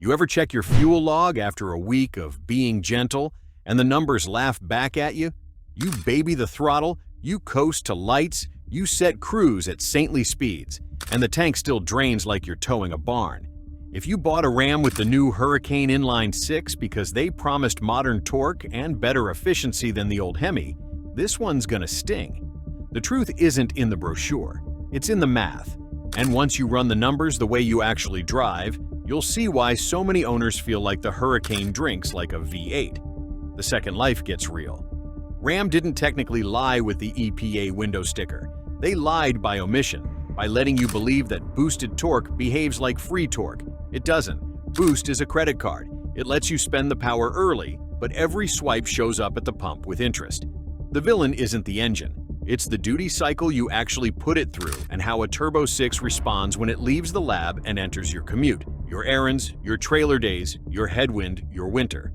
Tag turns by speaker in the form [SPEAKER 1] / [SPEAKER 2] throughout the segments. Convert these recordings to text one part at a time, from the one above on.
[SPEAKER 1] You ever check your fuel log after a week of being gentle and the numbers laugh back at you? You baby the throttle, you coast to lights, you set cruise at saintly speeds, and the tank still drains like you're towing a barn. If you bought a Ram with the new Hurricane Inline 6 because they promised modern torque and better efficiency than the old HEMI, this one's gonna sting. The truth isn't in the brochure, it's in the math. And once you run the numbers the way you actually drive, you'll see why so many owners feel like the Hurricane drinks like a V8. The second life gets real. Ram didn't technically lie with the EPA window sticker. They lied by omission, by letting you believe that boosted torque behaves like free torque. It doesn't. Boost is a credit card. It lets you spend the power early, but every swipe shows up at the pump with interest. The villain isn't the engine. It's the duty cycle you actually put it through and how a Turbo 6 responds when it leaves the lab and enters your commute, your errands, your trailer days, your headwind, your winter.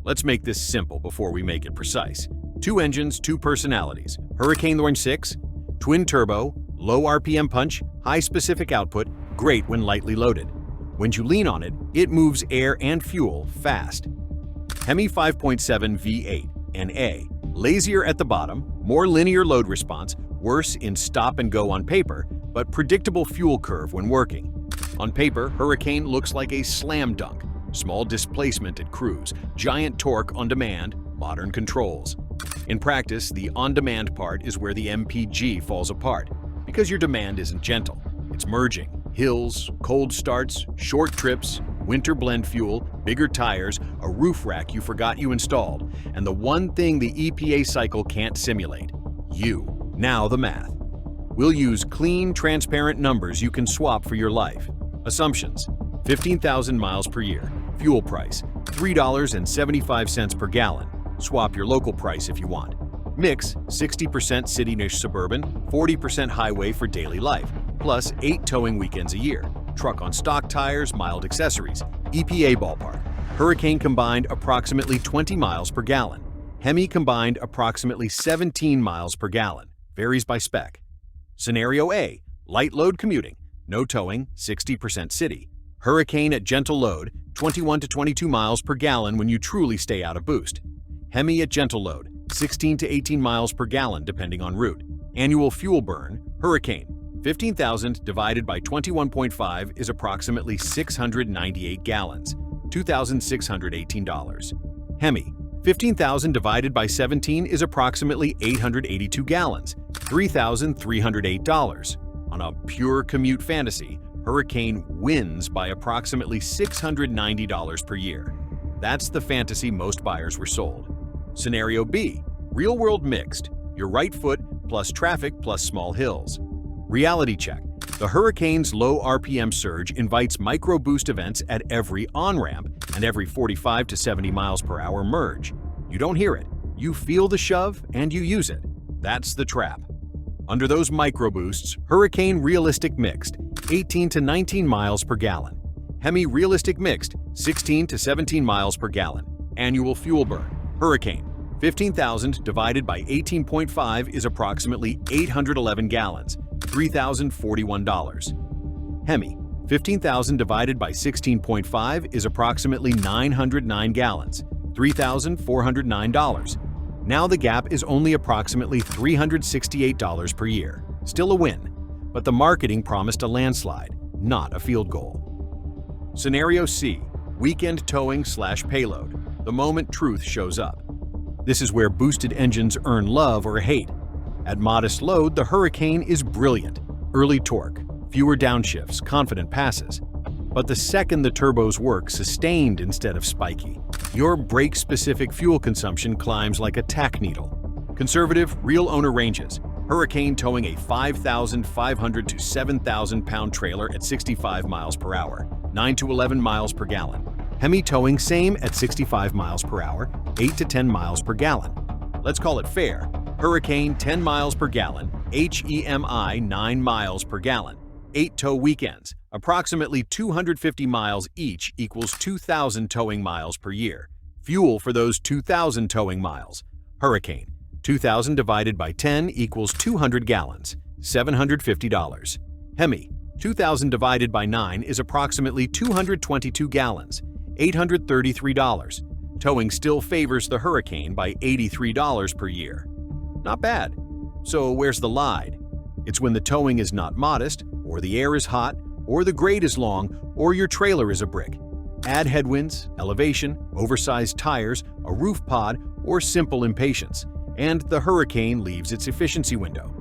[SPEAKER 1] Let's make this simple before we make it precise. 2 engines, 2 personalities. Hurricane 6, twin turbo, low RPM punch, high specific output, great when lightly loaded. When you lean on it, it moves air and fuel fast. HEMI 5.7 V8 and A, lazier at the bottom, more linear load response, worse in stop and go on paper, but predictable fuel curve when working. On paper, Hurricane looks like a slam dunk. Small displacement at cruise, giant torque on demand, modern controls. In practice, the on-demand part is where the MPG falls apart, because your demand isn't gentle. It's merging. Hills, cold starts, short trips, winter blend fuel, bigger tires, a roof rack you forgot you installed, and the one thing the EPA cycle can't simulate, you. Now the math. We'll use clean, transparent numbers you can swap for your life. Assumptions: 15,000 miles per year. Fuel price: $3.75 per gallon. Swap your local price if you want. Mix: 60% city-suburban, 40% highway for daily life, plus 8 towing weekends a year. Truck on stock tires, mild accessories. EPA ballpark. Hurricane combined approximately 20 miles per gallon. HEMI combined approximately 17 miles per gallon. Varies by spec. Scenario A: light load commuting. No towing, 60% city. Hurricane at gentle load, 21 to 22 miles per gallon when you truly stay out of boost. HEMI at gentle load, 16 to 18 miles per gallon depending on route. Annual fuel burn: Hurricane, 15,000 divided by 21.5 is approximately 698 gallons, $2,618. HEMI, 15,000 divided by 17 is approximately 882 gallons, $3,308. On a pure commute fantasy, Hurricane wins by approximately $690 per year. That's the fantasy most buyers were sold. Scenario B: real-world mixed, your right foot plus traffic plus small hills. Reality check: the Hurricane's low RPM surge invites micro-boost events at every on-ramp and every 45 to 70 miles per hour merge. You don't hear it, you feel the shove and you use it. That's the trap. Under those micro-boosts, Hurricane realistic mixed, 18 to 19 miles per gallon. HEMI realistic mixed, 16 to 17 miles per gallon. Annual fuel burn: Hurricane, 15,000 divided by 18.5 is approximately 811 gallons, $3,041. HEMI, 15,000 divided by 16.5 is approximately 909 gallons, $3,409. Now the gap is only approximately $368 per year. Still a win, but the marketing promised a landslide, not a field goal. Scenario C: weekend towing/payload, the moment truth shows up. This is where boosted engines earn love or hate. At modest load, the Hurricane is brilliant. Early torque, fewer downshifts, confident passes. But the second the turbos work sustained instead of spiky, your brake-specific fuel consumption climbs like a tack needle. Conservative, real owner ranges: Hurricane towing a 5,500 to 7,000 pound trailer at 65 miles per hour, 9 to 11 miles per gallon. HEMI towing same at 65 miles per hour, 8 to 10 miles per gallon. Let's call it fair. Hurricane 10 miles per gallon, HEMI 9 miles per gallon. 8 tow weekends, approximately 250 miles each equals 2,000 towing miles per year. Fuel for those 2,000 towing miles: Hurricane, 2,000 divided by 10 equals 200 gallons, $750. HEMI, 2,000 divided by 9 is approximately 222 gallons, $833. Towing still favors the Hurricane by $83 per year. Not bad. So where's the lie? It's when the towing is not modest, or the air is hot, or the grade is long, or your trailer is a brick. Add headwinds, elevation, oversized tires, a roof pod, or simple impatience, and the Hurricane leaves its efficiency window.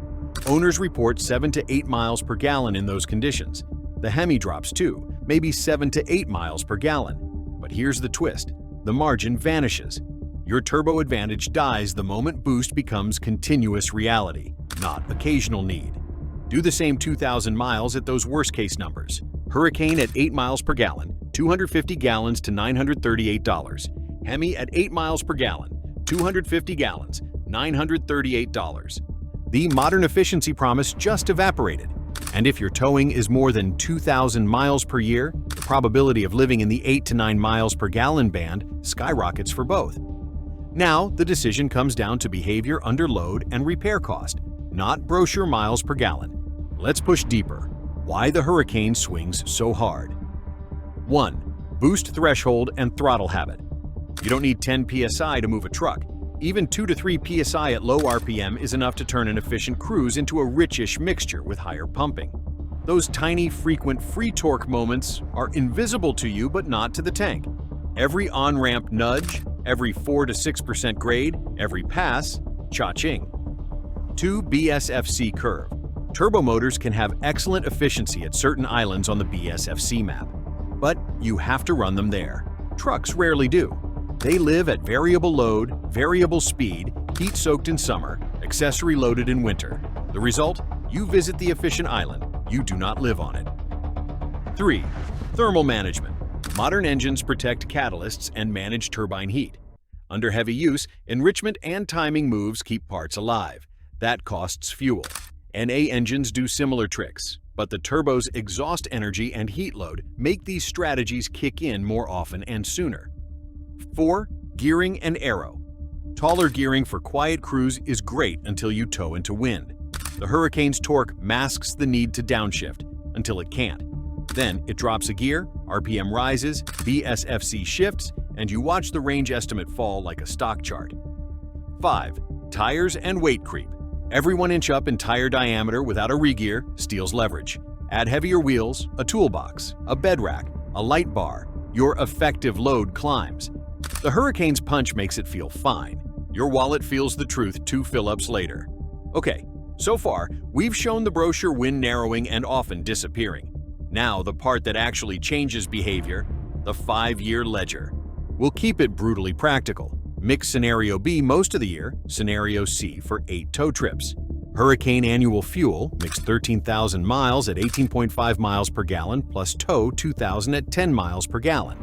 [SPEAKER 1] Owners report 7 to 8 miles per gallon in those conditions. The HEMI drops too, maybe 7 to 8 miles per gallon. But here's the twist. The margin vanishes. Your turbo advantage dies the moment boost becomes continuous reality, not occasional need. Do the same 2,000 miles at those worst-case numbers. Hurricane at 8 miles per gallon, 250 gallons to $938. HEMI at 8 miles per gallon, 250 gallons, $938. The modern efficiency promise just evaporated. And if your towing is more than 2,000 miles per year, the probability of living in the 8 to 9 miles per gallon band skyrockets for both. Now, the decision comes down to behavior under load and repair cost, not brochure miles per gallon. Let's push deeper. Why the Hurricane swings so hard. 1. Boost threshold and throttle habit. You don't need 10 psi to move a truck. Even 2 to 3 psi at low RPM is enough to turn an efficient cruise into a richish mixture with higher pumping. Those tiny, frequent free torque moments are invisible to you but not to the tank. Every on-ramp nudge, every 4 to 6% grade, every pass, cha-ching. 2. BSFC curve. Turbo motors can have excellent efficiency at certain islands on the BSFC map, but you have to run them there. Trucks rarely do. They live at variable load, variable speed, heat-soaked in summer, accessory-loaded in winter. The result? You visit the efficient island, you do not live on it. 3. Thermal management. Modern engines protect catalysts and manage turbine heat. Under heavy use, enrichment and timing moves keep parts alive. That costs fuel. NA engines do similar tricks, but the turbo's exhaust energy and heat load make these strategies kick in more often and sooner. 4. Gearing and aero. Taller gearing for quiet cruise is great until you tow into wind. The Hurricane's torque masks the need to downshift until it can't. Then it drops a gear, RPM rises, BSFC shifts, and you watch the range estimate fall like a stock chart. 5. Tires and weight creep. Every 1 inch up in tire diameter without a regear steals leverage. Add heavier wheels, a toolbox, a bed rack, a light bar. Your effective load climbs. The Hurricane's punch makes it feel fine. Your wallet feels the truth 2 fill-ups later. Okay, so far, we've shown the brochure when narrowing and often disappearing. Now, the part that actually changes behavior, the 5-year ledger. We'll keep it brutally practical. Mix Scenario B most of the year, Scenario C for 8 tow trips. Hurricane annual fuel, mix 13,000 miles at 18.5 miles per gallon plus tow 2,000 at 10 miles per gallon.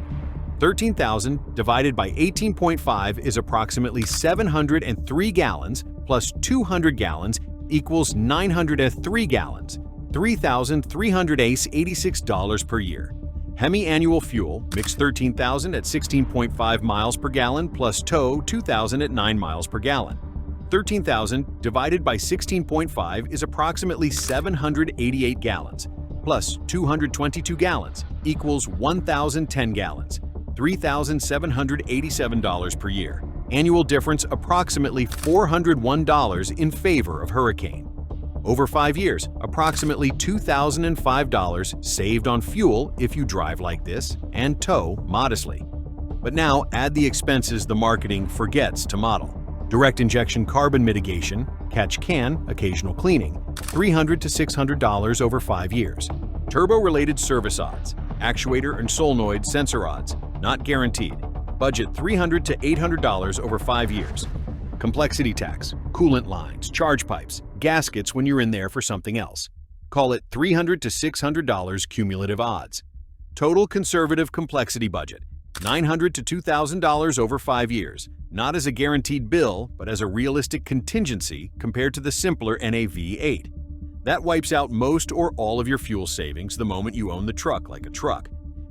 [SPEAKER 1] 13,000 divided by 18.5 is approximately 703 gallons plus 200 gallons equals 903 gallons, $3,386 per year. HEMI annual fuel, mix 13,000 at 16.5 miles per gallon plus tow 2,000 at 9 miles per gallon. 13,000 divided by 16.5 is approximately 788 gallons, plus 222 gallons equals 1,010 gallons, $3,787 per year. Annual difference approximately $401 in favor of Hurricane. Over 5 years, approximately $2,005 saved on fuel if you drive like this and tow modestly. But now add the expenses the marketing forgets to model. Direct injection carbon mitigation, catch can, occasional cleaning, $300 to $600 over 5 years. Turbo-related service odds, actuator and solenoid sensor odds, not guaranteed. Budget $300 to $800 over 5 years. Complexity tax, coolant lines, charge pipes, gaskets when you're in there for something else. Call it $300 to $600 cumulative odds. Total conservative complexity budget, $900 to $2,000 over 5 years, not as a guaranteed bill, but as a realistic contingency compared to the simpler NAV8. That wipes out most or all of your fuel savings the moment you own the truck like a truck.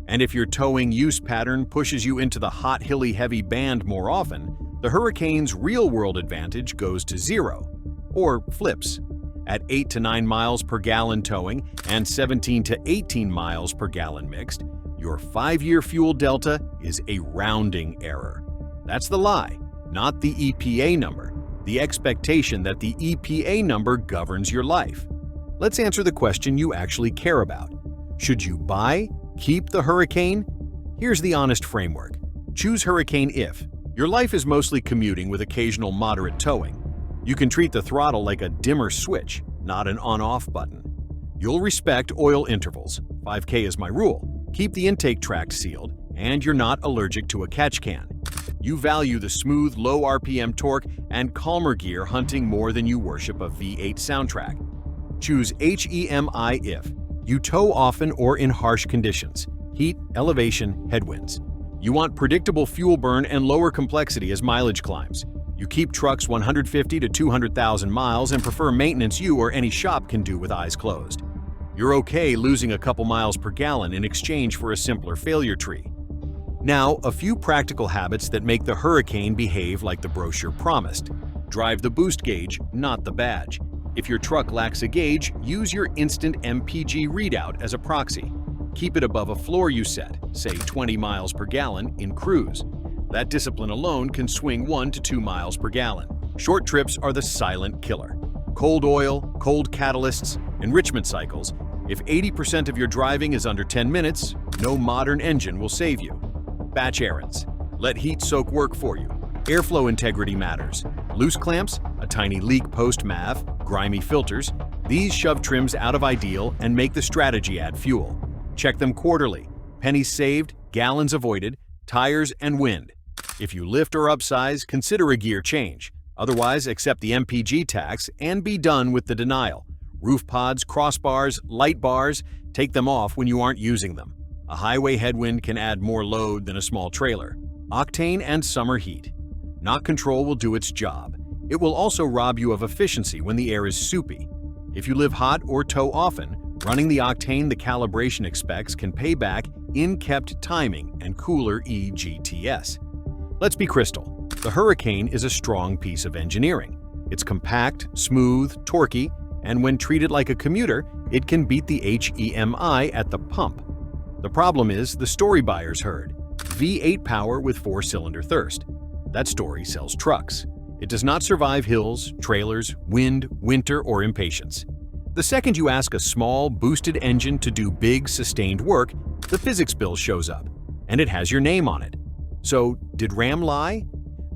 [SPEAKER 1] And if your towing use pattern pushes you into the hot, hilly, heavy band more often, the Hurricane's real-world advantage goes to 0, or flips. At 8 to 9 miles per gallon towing and 17 to 18 miles per gallon mixed, your 5-year fuel delta is a rounding error. That's the lie, not the EPA number, the expectation that the EPA number governs your life. Let's answer the question you actually care about. Should you buy, keep the Hurricane? Here's the honest framework. Choose Hurricane if your life is mostly commuting with occasional moderate towing. You can treat the throttle like a dimmer switch, not an on-off button. You'll respect oil intervals. 5K is my rule. Keep the intake tract sealed, and you're not allergic to a catch can. You value the smooth, low RPM torque and calmer gear hunting more than you worship a V8 soundtrack. Choose HEMI if you tow often or in harsh conditions, heat, elevation, headwinds. You want predictable fuel burn and lower complexity as mileage climbs. You keep trucks 150 to 200,000 miles and prefer maintenance you or any shop can do with eyes closed. You're okay losing a couple miles per gallon in exchange for a simpler failure tree. Now, a few practical habits that make the Hurricane behave like the brochure promised. Drive the boost gauge, not the badge. If your truck lacks a gauge, use your instant MPG readout as a proxy. Keep it above a floor you set, say 20 miles per gallon, in cruise. That discipline alone can swing 1 to 2 miles per gallon. Short trips are the silent killer. Cold oil, cold catalysts, enrichment cycles. If 80% of your driving is under 10 minutes, no modern engine will save you. Batch errands. Let heat soak work for you. Airflow integrity matters. Loose clamps, a tiny leak post-MAV, grimy filters. These shove trims out of ideal and make the strategy add fuel. Check them quarterly. Pennies saved, gallons avoided, tires and wind. If you lift or upsize, consider a gear change. Otherwise, accept the MPG tax and be done with the denial. Roof pods, crossbars, light bars, take them off when you aren't using them. A highway headwind can add more load than a small trailer. Octane and summer heat. Knock control will do its job. It will also rob you of efficiency when the air is soupy. If you live hot or tow often, running the octane the calibration expects can pay back in kept timing and cooler EGTS. Let's be crystal. The Hurricane is a strong piece of engineering. It's compact, smooth, torquey, and when treated like a commuter, it can beat the HEMI at the pump. The problem is the story buyers heard. V8 power with 4-cylinder thirst. That story sells trucks. It does not survive hills, trailers, wind, winter, or impatience. The second you ask a small, boosted engine to do big, sustained work, the physics bill shows up, and it has your name on it. So, did Ram lie?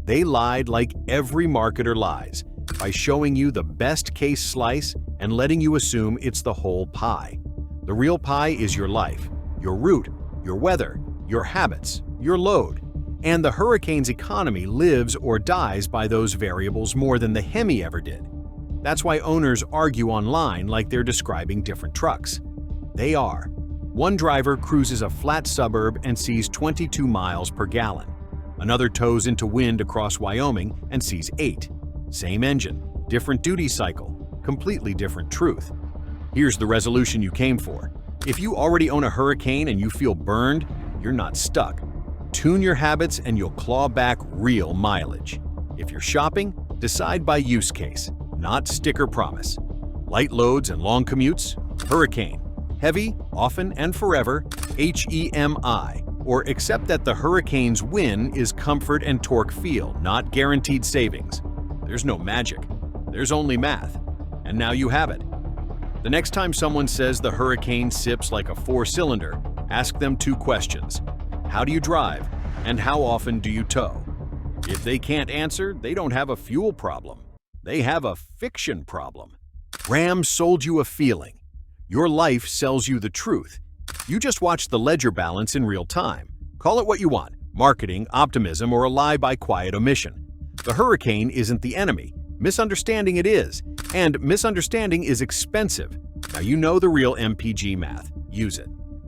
[SPEAKER 1] They lied like every marketer lies, by showing you the best-case slice and letting you assume it's the whole pie. The real pie is your life, your route, your weather, your habits, your load. And the Hurricane's economy lives or dies by those variables more than the HEMI ever did. That's why owners argue online like they're describing different trucks. They are. One driver cruises a flat suburb and sees 22 miles per gallon. Another tows into wind across Wyoming and sees 8. Same engine, different duty cycle, completely different truth. Here's the resolution you came for. If you already own a Hurricane and you feel burned, you're not stuck. Tune your habits and you'll claw back real mileage. If you're shopping, decide by use case, not sticker promise. Light loads and long commutes, Hurricane. Heavy, often and forever, HEMI. Or accept that the Hurricane's win is comfort and torque feel, not guaranteed savings. There's no magic. There's only math. And now you have it. The next time someone says the Hurricane sips like a 4-cylinder, ask them 2 questions. How do you drive? And how often do you tow? If they can't answer, they don't have a fuel problem. They have a fiction problem. Ram sold you a feeling. Your life sells you the truth. You just watch the ledger balance in real time. Call it what you want, marketing, optimism, or a lie by quiet omission. The Hurricane isn't the enemy. Misunderstanding it is. And misunderstanding is expensive. Now you know the real MPG math. Use it.